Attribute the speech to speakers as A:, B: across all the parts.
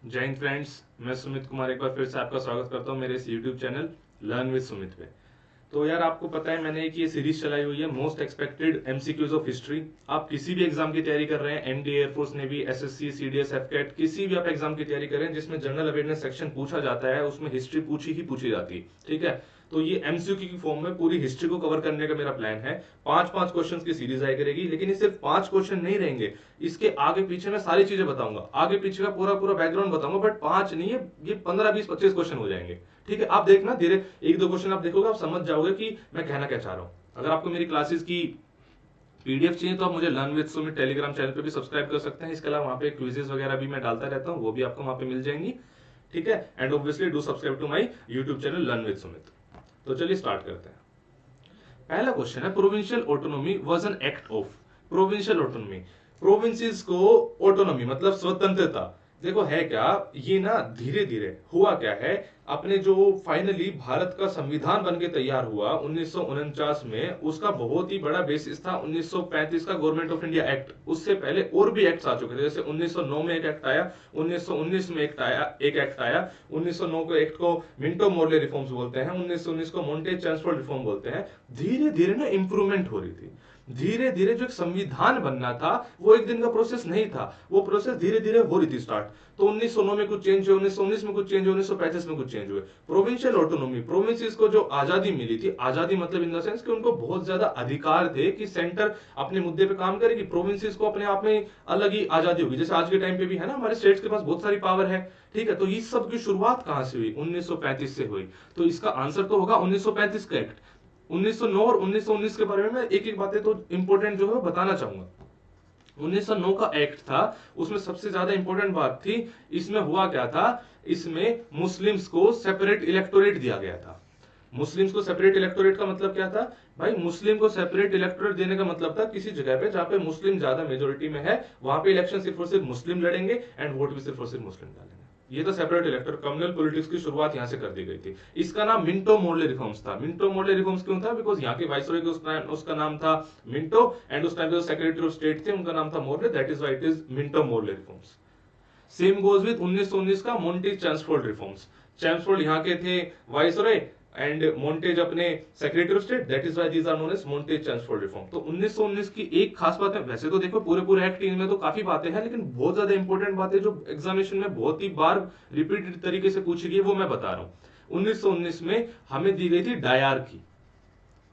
A: जय हिंद फ्रेंड्स, मैं सुमित कुमार एक बार फिर से आपका स्वागत करता हूं मेरे इस YouTube channel learn with Sumit पे। तो यार आपको पता है मैंने एक ये सीरीज चलाई हुई है most expected MCQs of history. आप किसी भी एग्जाम की तैयारी कर रहे हैं, NDA, air force, navy, SSC, CDS, AFCAT, किसी भी आप एग्जाम की तैयारी कर रहे हैं जिसमें जनरल अवेयरनेस सेक्शन पूछा जाता है उसमें हिस्ट्री पूछी ही पूछी जाती है। ठीक है, तो ये एमसीक्यू की फॉर्म में पूरी हिस्ट्री को कवर करने का मेरा प्लान है। 5-5 क्वेश्चंस की सीरीज आया करेगी, लेकिन ये सिर्फ 5 क्वेश्चन नहीं रहेंगे। इसके आगे पीछे मैं सारी चीजें बताऊंगा, आगे पीछे का पूरा पूरा बैकग्राउंड बताऊंगा, बट 5 नहीं है, ये 15-20-25 क्वेश्चन हो जाएंगे। ठीक है, आप देखना धीरे, एक दो क्वेश्चन आप देखोगे, आप समझ जाओगे कि मैं कहना क्या चाह रहा हूं। अगर आपको मेरी क्लासेस की पीडीएफ चाहिए तो आप मुझे learn with Sumit Telegram channel पे भी सब्सक्राइब कर सकते हैं। इसके अलावा वहां पे क्विजेस वगैरह भी मैं डालता रहता हूँ, वो भी आपको वहां पे मिल जाएंगी। ठीक है, and obviously do subscribe to my YouTube channel learn with Sumit. तो चलिए स्टार्ट करते हैं। पहला क्वेश्चन है, provincial autonomy was an act of. Provincial autonomy, provinces को ऑटोनॉमी मतलब स्वतंत्रता। देखो है क्या, ये ना धीरे धीरे हुआ क्या है, अपने जो फाइनली भारत का संविधान बन के तैयार हुआ 1949 में, उसका बहुत ही बड़ा बेसिस था 1935 का गवर्नमेंट ऑफ इंडिया एक्ट। उससे पहले और भी एक्ट्स आ चुके थे, जैसे 1909 में एक एक्ट आया, 1919 में एक एक्ट आया। 1909 के एक्ट को मिंटो मोर्ले रिफॉर्म्स बोलते हैं, 1919 को मोंटे चैम्सफोर्ड रिफॉर्म बोलते हैं। धीरे धीरे ना इंप्रूवमेंट हो रही थी, धीरे धीरे जो एक संविधान बनना था वो एक दिन का प्रोसेस नहीं था, वो प्रोसेस धीरे धीरे हो रही थी स्टार्ट। तो 1909 में कुछ चेंज हुए, 1919 में कुछ चेंज हुए, 1935 में कुछ चेंज हुए। प्रोविंशियल ऑटोनॉमी, प्रोविंसेस को जो आजादी मिली थी, आजादी मतलब इन द सेंस कि उनको बहुत ज्यादा अधिकार थे कि सेंटर अपने मुद्दे पे काम करेगी, प्रोविंसेस को अपने आप में अलग ही आजादी होगी। जैसे आज के टाइम पे भी है ना, हमारे स्टेट्स के पास बहुत सारी पावर है। ठीक है, तो इस सब की शुरुआत कहां से हुई? 1935 से हुई। तो इसका आंसर तो होगा 1935 का एक्ट। 1909 और 1919 के बारे में मैं एक एक बातें तो इंपॉर्टेंट जो है बताना चाहूंगा। 1909 का एक्ट था, उसमें सबसे ज्यादा इंपॉर्टेंट बात थी, इसमें हुआ क्या था, इसमें मुस्लिम्स को सेपरेट इलेक्टोरेट दिया गया था। मुस्लिम्स को सेपरेट इलेक्टोरेट का मतलब क्या था भाई? मुस्लिम को सेपरेट इलेक्टोरेट देने का मतलब था किसी जगह पे जहां पे मुस्लिम ज्यादा मेजोरिटी में है, वहां पे इलेक्शन सिर्फ और सिर्फ मुस्लिम लड़ेंगे एंड वोट भी सिर्फ और सिर्फ मुस्लिम डालेंगे। ये तो सेपरेट इलेक्टर, कम्युनल पॉलिटिक्स की शुरुआत यहां से कर दी गई थी। इसका नाम मिंटो मोर्ले रिफॉर्म्स था। मिंटो मोर्ले रिफॉर्म्स क्यों था? बिकॉज यहाँ के वाइसरॉय के उसका नाम था मिंटो, एंड उस टाइम पे जो सेक्रेटरी ऑफ स्टेट थे उनका नाम था Morley, that is why it is Minto Morley reforms. Same goes with 1919 का मोंटी चैम्सफोर्ड रिफॉर्म्स। चैम्सफोर्ड यहाँ के थे वाइसरॉय एंड मोंटेज अपने secretary of state, that is why these are known as Montagu Chelmsford reform. तो 1919 की एक खास बात है, वैसे तो देखो पूरे पूरे एक्ट में तो काफी बातें हैं, लेकिन बहुत ज्यादा इंपॉर्टेंट बातें जो एग्जामिनेशन में बहुत ही बार रिपीटेड तरीके से पूछी गई वो मैं बता रहा हूँ। 1919 में हमें दी गई थी डायरकी।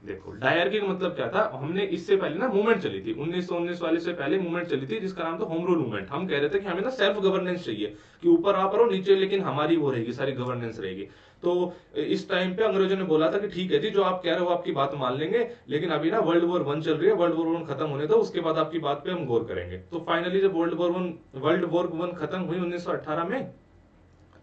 A: देखो डायरकी का मतलब क्या था, हमने इससे पहले ना मूवमेंट चली थी 1919 वाले से पहले मूवमेंट चली थी जिसका नाम था होम रूल मूवमेंट। हम कह रहे थे कि हमें ना सेल्फ गवर्नेंस चाहिए, कि ऊपर आप रहो नीचे लेकिन हमारी वो रहेगी, सारी गवर्नेंस रहेगी। तो इस टाइम पे अंग्रेजों ने बोला था कि ठीक है जी, जो आप कह रहे हो आपकी बात मान लेंगे, लेकिन अभी ना वर्ल्ड वॉर 1 चल रही है, वर्ल्ड वॉर 1 खत्म होने दो, उसके बाद आपकी बात पे हम गौर करेंगे। तो फाइनली जब वर्ल्ड वॉर 1 खत्म हुई 1918 में,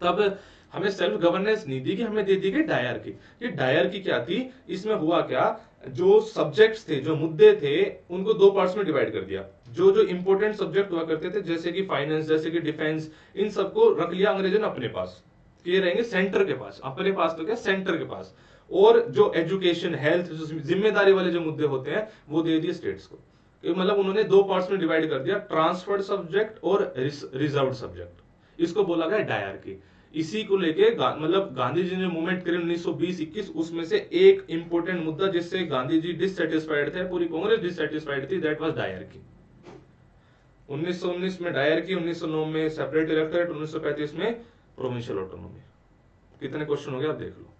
A: तब हमें सेल्फ गवर्नेंस नहीं दी कि हमें दे दी गई डायर की। ये डायर की क्या थी, इसमें हुआ क्या, जो सब्जेक्ट्स थे, जो मुद्दे थे, उनको दो पार्ट्स में डिवाइड कर दिया। जो जो इंपॉर्टेंट सब्जेक्ट हुआ करते थे, जैसे कि फाइनेंस, जैसे कि डिफेंस, इन सबको रख लिया अंग्रेजों ने अपने पास, कि ये रहेंगे सेंटर के पास। अपने पास तो क्या, सेंटर के पास। और जो एजुकेशन, हेल्थ, जिम्मेदारी वाले जो मुद्दे होते हैं वो दे दिए स्टेट्स को। मतलब उन्होंने दो पार्ट्स में डिवाइड कर दिया, ट्रांसफर्ड सब्जेक्ट और रिजर्व सब्जेक्ट। इसको बोला गया डायर की। इसी को लेके मतलब गांधी जी ने मूवमेंट करी 1920-21, उसमें से एक इंपॉर्टेंट मुद्दा जिससे गांधी जी डिससेटिस्फाइड थे, पूरी कांग्रेस डिससेटिस्फाइड थी, दैट वाज डायर की। 1919 में डायर की, 1909 में सेपरेट इलेक्टोरेट, 1935 में प्रोविंशियल ऑटोनॉमी। कितने क्वेश्चन हो गए आप देख लो।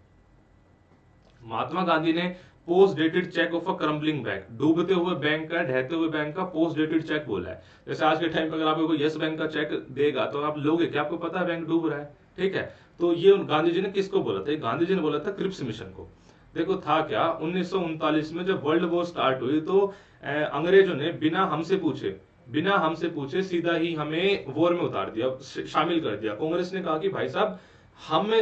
A: महात्मा गांधी ने post dated cheque of a crumbling bank, डूबते हुए बैंक का, ढहते हुए बैंक का पोस्ट डेटेड चेक बोला है। जैसे आज के टाइम पे अगर आपको यस बैंक का चेक देगा तो आप लोगे क्या? आपको पता है बैंक डूब रहा है। ठीक है, तो ये गांधी जी ने किसको बोला था? गांधी जी ने बोला था क्रिप्स मिशन को। देखो था क्या, 1939 में जब वर्ल्ड वॉर स्टार्ट हुई तो अंग्रेजों ने बिना हमसे पूछे सीधा ही हमें वॉर में उतार दिया, शामिल कर दिया। कांग्रेस ने कहा कि भाई साहब, हम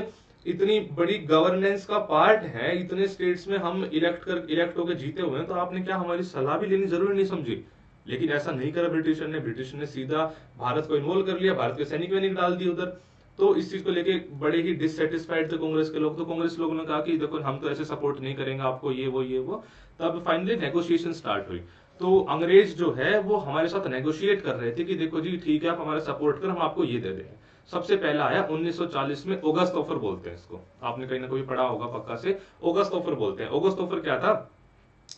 A: इतनी बड़ी गवर्नेंस का पार्ट है, इतने स्टेट्स में हम इलेक्ट होकर जीते हुए हैं, तो आपने क्या हमारी सलाह भी लेनी जरूरी नहीं समझी? लेकिन ऐसा नहीं करा ब्रिटिशर ने सीधा भारत को इन्वॉल्व कर लिया, भारत के सैनिक वैनिक डाल दिए उधर। तो इस चीज को लेके बड़े ही डिससेटिस्फाइड थे कांग्रेस के लोग। तो कांग्रेस लोगों ने कहा कि देखो हम तो ऐसे सपोर्ट नहीं करेंगे आपको, ये वो। तब फाइनली नेगोशिएशन स्टार्ट हुई। तो अंग्रेज जो है वो हमारे साथ नेगोशिएट कर रहे थे कि देखो जी ठीक है, आप हमारा सपोर्ट कर, हम आपको ये दे देंगे। सबसे पहला आया 1940 में, ऑगस्ट ऑफर बोलते हैं इसको, आपने कहीं ना कहीं पढ़ा होगा पक्का से, ऑगस्ट ऑफर बोलते हैं। ऑगस्ट ऑफर क्या था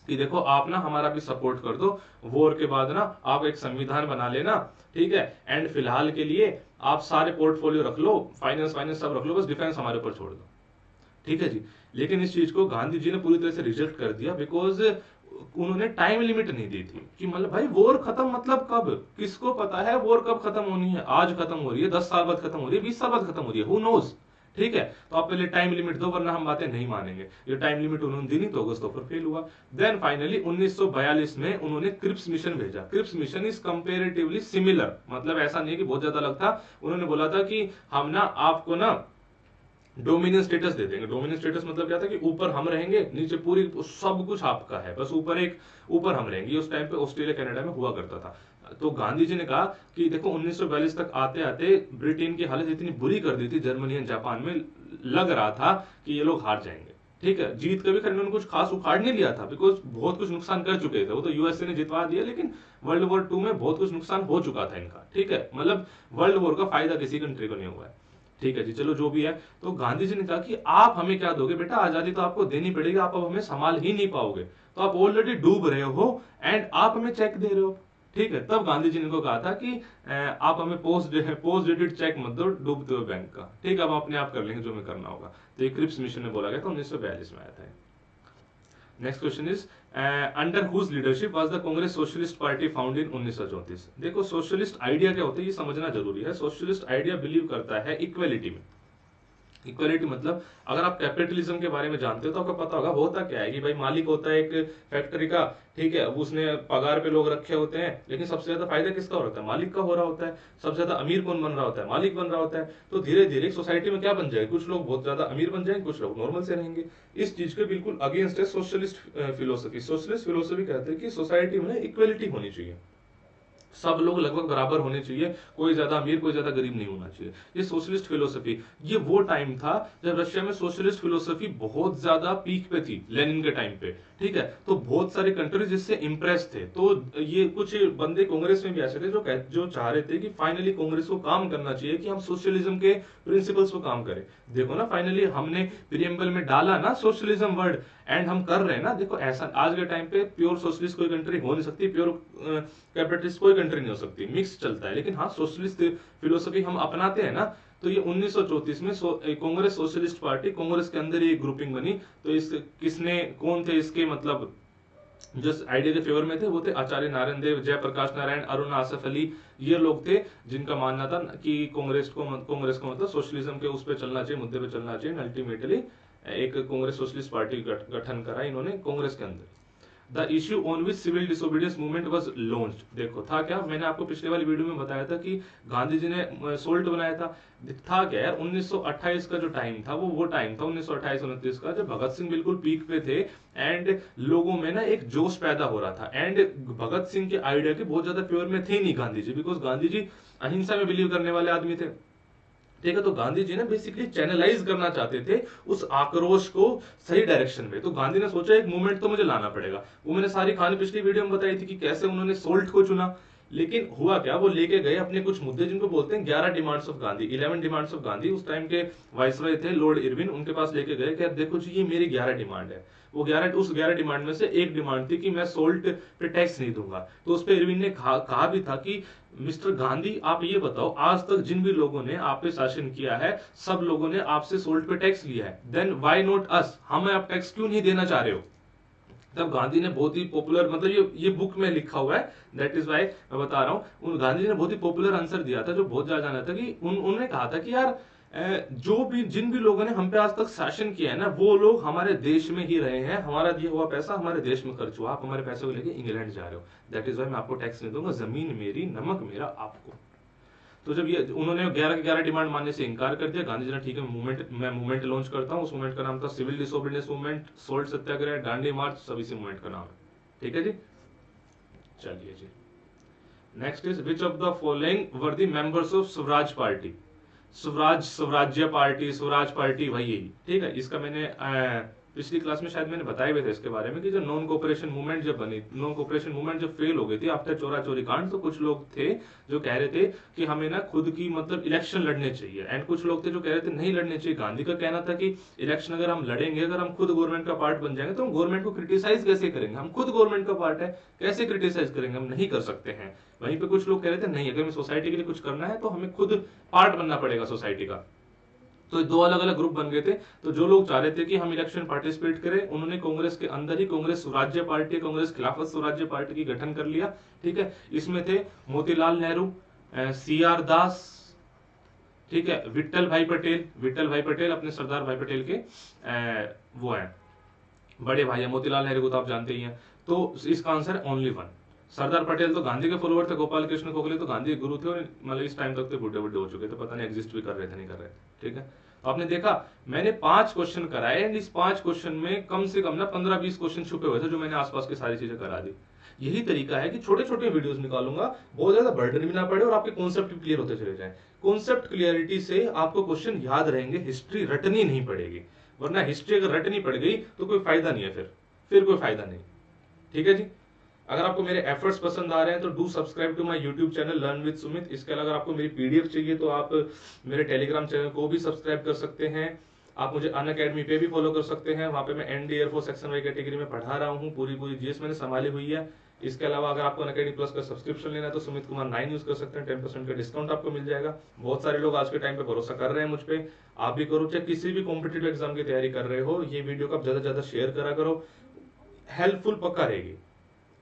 A: कि देखो आप ना हमारा भी सपोर्ट कर दो, वॉर के बाद ना आप एक संविधान बना लेना, ठीक है, एंड फिलहाल के लिए आप सारे पोर्टफोलियो रख लो, फाइनेंस फाइनेंस सब रख लो, बस डिफेंस हमारे ऊपर छोड़ दो, ठीक है जी। लेकिन इस चीज को गांधी जी ने पूरी तरह से रिजेक्ट कर दिया, बिकॉज उन्होंने टाइम लिमिट नहीं दी थी कि मतलब भाई वॉर खत्म मतलब कब, किसको पता है वॉर कब खत्म होनी है, आज खत्म हो रही है, 10 साल बाद खत्म हो रही है, 20 साल बाद खत्म हो रही है, हु नोज, ठीक है। तो आप पहले टाइम लिमिट दो वरना हम बातें नहीं मानेंगे। ये टाइम लिमिट उन्होंने दी नहीं तो अगस्त ऑफर फेल हुआ। देन फाइनली 1942 में उन्होंने क्रिप्स मिशन भेजा। Cripps mission is comparatively similar, मतलब ऐसा नहीं है कि बहुत ज्यादा अलग था। उन्होंने बोला था कि हम ना आपको ना डोमिनियन स्टेटस दे देंगे। डोमिनियन स्टेटस मतलब क्या था कि ऊपर हम रहेंगे, नीचे पूरी सब कुछ आपका है, बस ऊपर हम रहेंगे। उस टाइम पे ऑस्ट्रेलिया कनाडा में हुआ करता था। तो गांधी जी ने कहा कि देखो 1942 तक आते आते ब्रिटेन की हालत इतनी बुरी कर दी थी जर्मनी एंड जापान में, लग रहा था कि ये लोग हार जाएंगे, ठीक है। जीत कभी खरीद उन्होंने कुछ खास उखाड़ नहीं लिया था, बिकॉज बहुत कुछ नुकसान कर चुके थे। वो तो यूएसए ने जितवा दिया, लेकिन वर्ल्ड वॉर 2 में बहुत कुछ नुकसान हो चुका था इनका, ठीक है। मतलब वर्ल्ड वॉर का फायदा किसी कंट्री को नहीं हुआ है, ठीक है जी। चलो जो भी है, तो गांधी जी ने कहा कि आप हमें क्या दोगे बेटा, आजादी तो आपको देनी पड़ेगी, आप अब हमें संभाल ही नहीं पाओगे, तो आप ऑलरेडी डूब रहे हो एंड आप हमें चेक दे रहे हो, ठीक है। तब गांधी जी ने को कहा था कि आप हमें पोस्ट डेटेड चेक मत दो डूबते हुए बैंक का, ठीक है, अब अपने आप कर लेंगे जो हमें करना होगा। तो ये क्रिप्स मिशन में बोला गया था, 1942 में आया था। Next question is under whose leadership was the Congress Socialist Party found in 1934। देखो सोशलिस्ट आइडिया क्या होता है ये समझना जरूरी है। सोशलिस्ट आइडिया बिलीव करता है इक्वेलिटी में। इक्वालिटी मतलब अगर आप कैपिटलिज्म के बारे में जानते हो तो आपको पता होगा होता क्या है कि भाई मालिक होता है एक फैक्ट्री का, ठीक है, अब उसने पगार पे लोग रखे होते हैं, लेकिन सबसे ज्यादा फायदा किसका हो रहा है, मालिक का हो रहा होता है। सबसे ज्यादा अमीर कौन बन रहा होता है, मालिक बन रहा होता है। तो धीरे धीरे सोसाइटी में क्या बन जाएगा, कुछ लोग बहुत ज्यादा अमीर बन जाएंगे, कुछ लोग नॉर्मल से रहेंगे। इस चीज के बिल्कुल अगेंस्ट है सोशलिस्ट फिलोसफी। सोशलिस्ट फिलोसफी कहते हैं कि सोसाइटी में इक्वेलिटी होनी चाहिए, सब लोग लगभग बराबर होने चाहिए, कोई ज्यादा अमीर कोई ज्यादा गरीब नहीं होना चाहिए। ये सोशलिस्ट फिलोसफी। ये वो टाइम था जब रशिया में सोशलिस्ट फिलोसफी बहुत ज्यादा पीक पे थी, लेनिन के टाइम पे, ठीक है। तो बहुत सारे कंट्रीज इससे इंप्रेस थे। तो ये कुछ बंदे कांग्रेस में भी ऐसे थे जो चाह रहे थे कि फाइनली कांग्रेस को काम करना चाहिए कि हम सोशलिज्म के प्रिंसिपल्स को काम करें। देखो ना फाइनली हमने प्रीएम्बल में डाला ना सोशलिज्म वर्ड, एंड हम कर रहे हैं ना। देखो ऐसा आज के टाइम पे प्योर सोशलिस्ट कोई कंट्री हो नहीं सकती, प्योर कैपिटलिस्ट कोई कंट्री नहीं हो सकती, मिक्स चलता है। लेकिन हाँ सोशलिस्ट फिलोसफी हम अपनाते हैं ना। तो ये 1934 में कांग्रेस सोशलिस्ट पार्टी, कांग्रेस के अंदर ये ग्रुपिंग बनी। तो इस किसने कौन थे इसके मतलब जो आइडिया के फेवर में थे, वो थे आचार्य नारायण देव, जयप्रकाश नारायण, अरुण आसफ अली। ये लोग थे जिनका मानना था कि कांग्रेस को मतलब सोशलिज्म के उस पर चलना चाहिए, मुद्दे पे चलना चाहिए। अल्टीमेटली एक कांग्रेस सोशलिस्ट पार्टी गठन करा इन्होंने कांग्रेस के अंदर। The issue on which civil disobedience movement was launched. देखो था क्या, मैंने आपको पिछले वाली वीडियो में बताया था कि गांधी जी ने सोल्ट बनाया था। था क्या यार, 1928 का जो टाइम था वो टाइम था 1928-29 का, जब भगत सिंह बिल्कुल पीक पे थे एंड लोगों में ना एक जोश पैदा हो रहा था। एंड भगत सिंह के आइडिया के बहुत ज्यादा प्योर में थे नहीं गांधी जी, बिकॉज गांधी जी अहिंसा में बिलीव करने वाले आदमी थे, ठीक है। तो गांधी जी ने बेसिकली चैनलाइज करना चाहते थे उस आक्रोश को सही डायरेक्शन में। तो गांधी ने सोचा एक मूवमेंट तो मुझे लाना पड़ेगा। वो मैंने सारी कहानी पिछली वीडियो में बताई थी कि कैसे उन्होंने सोल्ट को चुना। लेकिन हुआ क्या, वो लेके गए अपने कुछ मुद्दे जिनको बोलते हैं 11 demands of Gandhi, 11 demands of Gandhi. उस टाइम के वाइसरॉय थे लॉर्ड इरविन, उनके पास लेके गए कि देखो जी ये मेरी 11 डिमांड है। वो 11 डिमांड में से एक डिमांड थी कि मैं सोल्ट पे टैक्स नहीं दूंगा। तो उस पर इरविन ने कहा भी था कि मिस्टर गांधी आप ये बताओ, आज तक जिन भी लोगों ने आप पे शासन किया है सब लोगों ने आपसे सोल्ट पे टैक्स लिया है, देन व्हाई नॉट अस, हमें आप टैक्स क्यों नहीं देना चाह रहे हो। तब गांधी ने बहुत ही पॉपुलर, मतलब ये बुक में लिखा हुआ है, दैट इज वाई मैं बता रहा हूँ। गांधी जी ने बहुत ही पॉपुलर आंसर दिया था जो बहुत ज्यादा जाना था कि उन्होंने कहा था कि यार जिन भी लोगों ने हम पे आज तक शासन किया है ना, वो लोग हमारे देश में ही रहे हैं, हमारा दिया हुआ पैसा हमारे देश में खर्च हुआ, आप हमारे पैसे को लेके इंग्लैंड जा रहे हो, दैट इज वाई मैं आपको टैक्स नहीं दूंगा, जमीन मेरी नमक मेरा आपको। तो जब ये उन्होंने 11 के 11 डिमांड मानने से इनकार कर दिया, गांधी जी ने ठीक है मैं मूवमेंट लॉन्च करता हूँ। उस मूवमेंट का नाम था सिविल डिसोबीडियंस मूवमेंट, सोल्ट सत्याग्रह, डांडी मार्च, सभी से मूवमेंट का नाम है, ठीक है जी। चलिए जी, next is which of the following were the members of Swaraj party. Swarajya party वही, ठीक है। इसका मैंने पिछली क्लास में शायद मैंने बताया भी था इसके बारे में कि जो नॉन कोऑपरेशन मूवमेंट जब बनी, नॉन कोऑपरेशन मूवमेंट जब फेल हो गई थी आफ्टर चोरा चोरी कांड, तो कुछ लोग थे जो कह रहे थे कि हमें ना खुद की मतलब इलेक्शन लड़ने चाहिए, एंड कुछ लोग थे जो कह रहे थे नहीं लड़ने चाहिए। गांधी का कहना था कि इलेक्शन अगर हम लड़ेंगे, अगर हम खुद गवर्नमेंट का पार्ट बन जाएंगे तो हम गवर्नमेंट को क्रिटिसाइज कैसे करेंगे, हम खुद गवर्नमेंट का पार्ट है, कैसे क्रिटिसाइज करेंगे, हम नहीं कर सकते हैं। वहीं पे कुछ लोग कह रहे थे नहीं, अगर हमें सोसाइटी के लिए कुछ करना है तो हमें खुद पार्ट बनना पड़ेगा सोसाइटी का। तो दो अलग अलग ग्रुप बन गए थे। तो जो लोग चाह रहे थे कि हम इलेक्शन पार्टिसिपेट करें, उन्होंने कांग्रेस के अंदर ही कांग्रेस स्वराज्य पार्टी, कांग्रेस खिलाफत स्वराज्य पार्टी की गठन कर लिया। ठीक है, इसमें थे मोतीलाल नेहरू, CR दास, ठीक है, विट्ठल भाई पटेल। विट्ठल भाई पटेल अपने सरदार भाई पटेल के वो हैं बड़े भाई है। मोतीलाल नेहरू को तो आप जानते ही हैं। तो इसका आंसर है ओनली वन। सरदार पटेल तो गांधी के फॉलोअर थे, गोपाल कृष्ण गोखले तो गांधी के गुरु थे, और मतलब इस टाइम तक तो बूढ़े बूढ़े हो चुके थे, पता नहीं एग्जिस्ट भी कर रहे थे नहीं कर रहे थे। ठीक है, तो आपने देखा मैंने 5 क्वेश्चन कराए, एंड इस 5 क्वेश्चन में कम से कम ना 15-20 क्वेश्चन छुपे हुए थे जो मैंने आसपास की सारी चीजें करा दी। यही तरीका है कि छोटे छोटे वीडियोस निकालूंगा, बहुत ज्यादा बर्डन भी ना पड़े और आपके कॉन्सेप्ट भी क्लियर होते चले जाए। कॉन्सेप्ट क्लियरिटी से आपको क्वेश्चन याद रहेंगे, हिस्ट्री रटनी नहीं पड़ेगी, वरना हिस्ट्री अगर रटनी पड़ गई तो कोई फायदा नहीं है, फिर कोई फायदा नहीं। ठीक है जी, अगर आपको मेरे एफर्ट्स पसंद आ रहे हैं तो do subscribe to my YouTube channel learn with Sumit. इसके अलावा अगर आपको मेरी पीडीएफ चाहिए तो आप मेरे टेलीग्राम चैनल को भी सब्सक्राइब कर सकते हैं। आप मुझे अनअकैडमी पे भी फॉलो कर सकते हैं, वहां पे मैं ND air force section Y category में पढ़ा रहा हूँ, पूरी जीएस मैंने संभाली हुई है। इसके अलावा अगर आपको अनअकैडमी प्लस का सब्सक्रिप्शन लेना है तो सुमित कुमार 9 यूज कर सकते हैं, 10% का डिस्काउंट आपको मिल जाएगा। बहुत सारे लोग आज के टाइम पे भरोसा कर रहे हैं मुझ पे, आप भी करो। चाहे किसी भी कॉम्पिटेटिव एग्जाम की तैयारी कर रहे हो, ये वीडियो को आप ज्यादा से ज्यादा शेयर करा करो, हेल्पफुल पक्का रहेगी।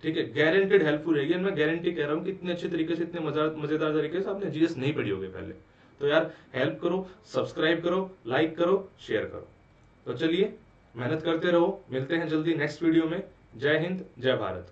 A: ठीक है, गारंटेड हेल्पफुल रहेगी। मैं गारंटी कह रहा हूँ कि इतने अच्छे तरीके से, इतने मजेदार तरीके से आपने जीएस नहीं पढ़ी होगी पहले। तो यार हेल्प करो, सब्सक्राइब करो, लाइक करो, शेयर करो। तो चलिए मेहनत करते रहो, मिलते हैं जल्दी नेक्स्ट वीडियो में। जय हिंद, जय भारत।